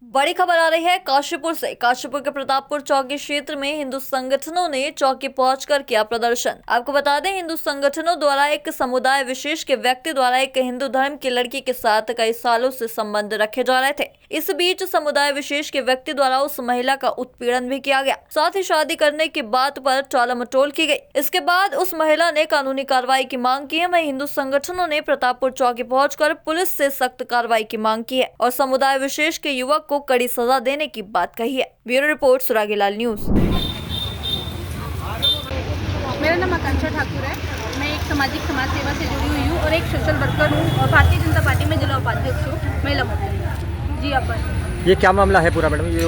बड़ी खबर आ रही है काशीपुर से। काशीपुर के प्रतापपुर चौकी क्षेत्र में हिंदू संगठनों ने चौकी पहुंचकर किया प्रदर्शन। आपको बता दें, हिंदू संगठनों द्वारा एक समुदाय विशेष के व्यक्ति द्वारा एक हिंदू धर्म की लड़की के साथ कई सालों से संबंध रखे जा रहे थे। इस बीच समुदाय विशेष के व्यक्ति द्वारा उस महिला का उत्पीड़न भी किया गया, साथ ही शादी करने की बात पर टालमटोल की गई। इसके बाद उस महिला ने कानूनी कार्रवाई की मांग की है। वहीं हिंदू संगठनों ने प्रतापपुर चौकी पहुंचकर पुलिस से सख्त कार्रवाई की मांग की है और समुदाय विशेष के युवक को कड़ी सजा देने की बात कही है। Bureau report, सुरागीलाल news. मेरा नाम आकांक्षा ठाकुर है। मैं एक सामाजिक समाज सेवा से जुड़ी हुई हूँ और एक सोशल वर्कर हूँ और भारतीय जनता पार्टी में जिला उपाध्यक्ष हूँ, महिला मोर्चा। जी अपन ये क्या मामला है पूरा मैडम? ये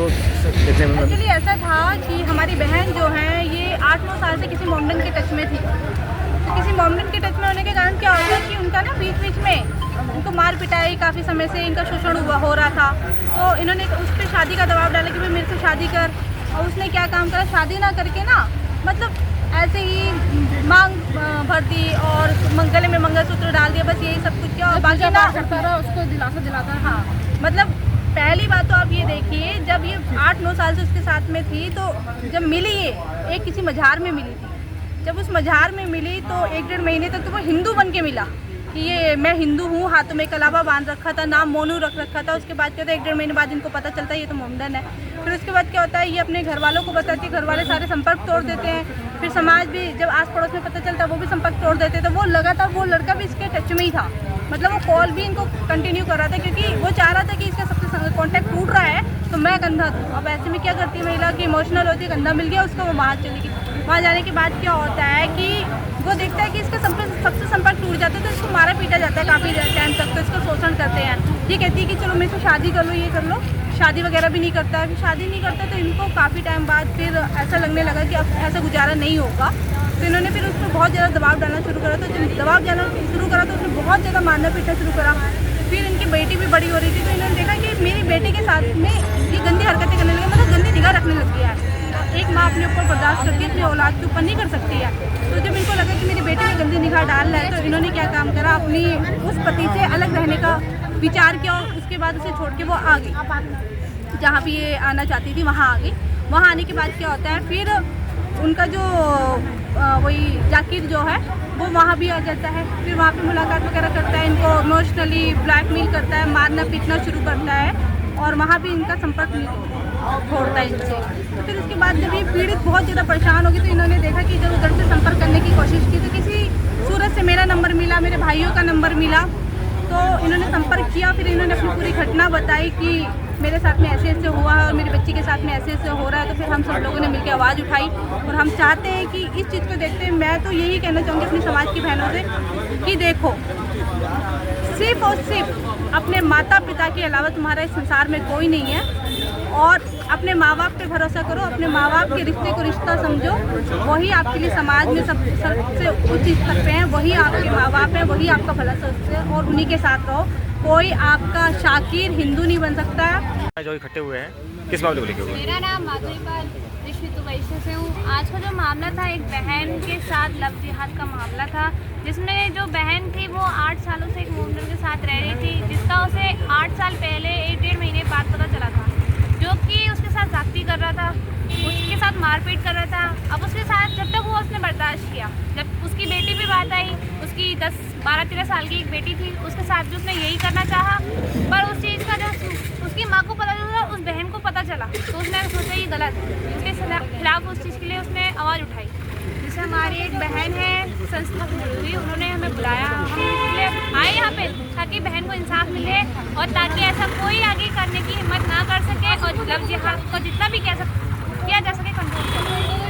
देखने में एक्चुअली ऐसा था कि हमारी बहन जो है ये 8-9 साल से किसी मोमडन के टच में थी। तो किसी मोमडन के टच में होने के कारण क्या होता है कि उनका ना बीच में उनको मार पिटाई, काफ़ी समय से इनका शोषण हो रहा था। तो इन्होंने उस पर शादी का दबाव डाला कि भाई मेरे से शादी कर। और उसने क्या काम करा, शादी ना करके ना मतलब ऐसे ही मांग भर दी और गले में मंगलसूत्र डाल दिया, बस यही सब कुछ किया। और बाकी ना करता रहा, उसको दिलासा दिलाता। हाँ, मतलब पहली बात तो आप ये देखिए, जब ये 8-9 साल से उसके साथ में थी तो जब मिली ये एक किसी मझार में मिली थी। जब उस मझार में मिली तो 1-1.5 महीने तक तो वो हिंदू बन के मिला कि ये मैं हिंदू हूँ, हाथों में कलावा बांध रखा था, नाम मोनू रख रखा था। उसके बाद क्या होता है, 1-1.5 महीने बाद इनको पता चलता है ये तो मोमडन है। फिर उसके बाद क्या होता है, ये अपने घर वालों को बताती है, घर वाले सारे संपर्क तोड़ देते हैं। फिर समाज भी, जब आस पड़ोस में पता चलता है, वो भी संपर्क तोड़ देते हैं। तो वो लगातार वो लड़का भी इसके टच में ही था, मतलब वो कॉल भी इनको कंटिन्यू कर रहा था क्योंकि वो चाह रहा था कि इसका सबसे कॉन्टैक्ट टूट रहा है तो मैं गंधा दूँ। अब ऐसे में क्या करती है महिला कि इमोशनल होती है, गंधा मिल गया उसको, वो वहाँ चली गई। वहाँ जाने के बाद क्या होता है कि वो देखता है कि इसका सबसे संपर्क टूट जाता है तो इसको मारा पीटा जाता है काफ़ी टाइम तक। तो इसका शोषण करते हैं। ये कहती है कि चलो मेरे से शादी कर लो, ये कर लो। शादी वगैरह भी नहीं करता है। फिर शादी नहीं करता तो इनको काफ़ी टाइम बाद फिर ऐसा लगने लगा कि अब ऐसा गुजारा नहीं होगा। तो इन्होंने फिर उस पर बहुत ज़्यादा दबाव डालना शुरू करा। तो जब दबाव डालना शुरू करा तो उसने बहुत ज़्यादा मारना पीटना शुरू करा। फिर इनकी बेटी भी बड़ी हो रही थी तो इन्होंने देखा कि मेरी बेटी के साथ में ये गंदी हरकतें करने लगे, मतलब गंदी निगाह रखने लग गया है। एक माँ अपने ऊपर बर्दाश्त करके अपनी औलाद के ऊपर नहीं कर सकती है। तो जब इनको लगा कि मेरी बेटी में गंदी निगाह डाल रहा है तो इन्होंने क्या काम करा, अपनी उस पति से अलग रहने का विचार किया और उसके बाद उसे छोड़ के वो आ गई। जहाँ भी ये आना चाहती थी वहाँ आ गई। वहाँ आने के बाद क्या होता है, फिर उनका जो वही जाकिर जो है वो वहाँ भी आ जाता है। फिर वहाँ पे मुलाकात वगैरह करता है, इनको इमोशनली ब्लैकमेल करता है, मारना पीटना शुरू करता है और वहाँ भी इनका संपर्क छोड़ता है इनसे। तो फिर उसके बाद जब ये पीड़ित बहुत ज़्यादा परेशान होगी तो इन्होंने देखा कि जब उधर से संपर्क करने की कोशिश की तो किसी सूरत से मेरा नंबर मिला, मेरे भाइयों का नंबर मिला। तो इन्होंने संपर्क किया। फिर इन्होंने अपनी पूरी घटना बताई कि मेरे साथ में ऐसे ऐसे हुआ है और मेरी बच्ची के साथ में ऐसे ऐसे हो रहा है। तो फिर हम सब लोगों ने मिलकर आवाज़ उठाई और हम चाहते हैं कि इस चीज़ को देखते हैं, मैं तो यही कहना चाहूँगी अपनी समाज की बहनों से कि देखो, सिर्फ और सिर्फ अपने माता पिता के अलावा तुम्हारा इस संसार में कोई नहीं है। और अपने माँ बाप पे भरोसा करो, अपने माँ बाप के रिश्ते को रिश्ता समझो, वही आपके लिए समाज में सबसे उच्च स्तर पे हैं, वही आपके माँ बाप हैं, वही आपका भला सोचते हैं और उन्हीं के साथ रहो। कोई आपका शाकिर हिंदू नहीं बन सकता है। जो इकट्ठे हुए हैं किस मामले को लेकर हुए? मेरा नाम माधुरी पाल वैश्य से हूँ। आज का जो मामला था, एक बहन के साथ लव जिहाद का मामला था, जिसमें जो बहन थी वो 8 सालों से एक मोमडन के साथ रह रही थी, जिसका उसे 8 साल पहले 1-1.5 महीने बाद पता चला था, जो कि उसके साथ जागती कर रहा था, उसके साथ मारपीट कर रहा था। अब उसके साथ जब तक वो उसने बर्दाश्त किया, जब उसकी बेटी भी बात आई, उसकी 12-13 साल की एक बेटी थी, उसके साथ भी उसने यही करना चाहा। पर उस चीज़ का जब उसकी माँ को पता चला, उस बहन को पता चला, तो उसने सोचा ये गलत, उसके खिलाफ उस चीज़ के लिए उसने आवाज़ उठाई। जैसे हमारी एक बहन है संस्था हुई, उन्होंने हमें बुलाया, हम इसलिए आए यहाँ पे ताकि बहन को इंसाफ मिले और ताकि ऐसा कोई आगे करने की हिम्मत ना कर सके और लव जिहाद को जितना भी किया जा सके कंट्रोल करें।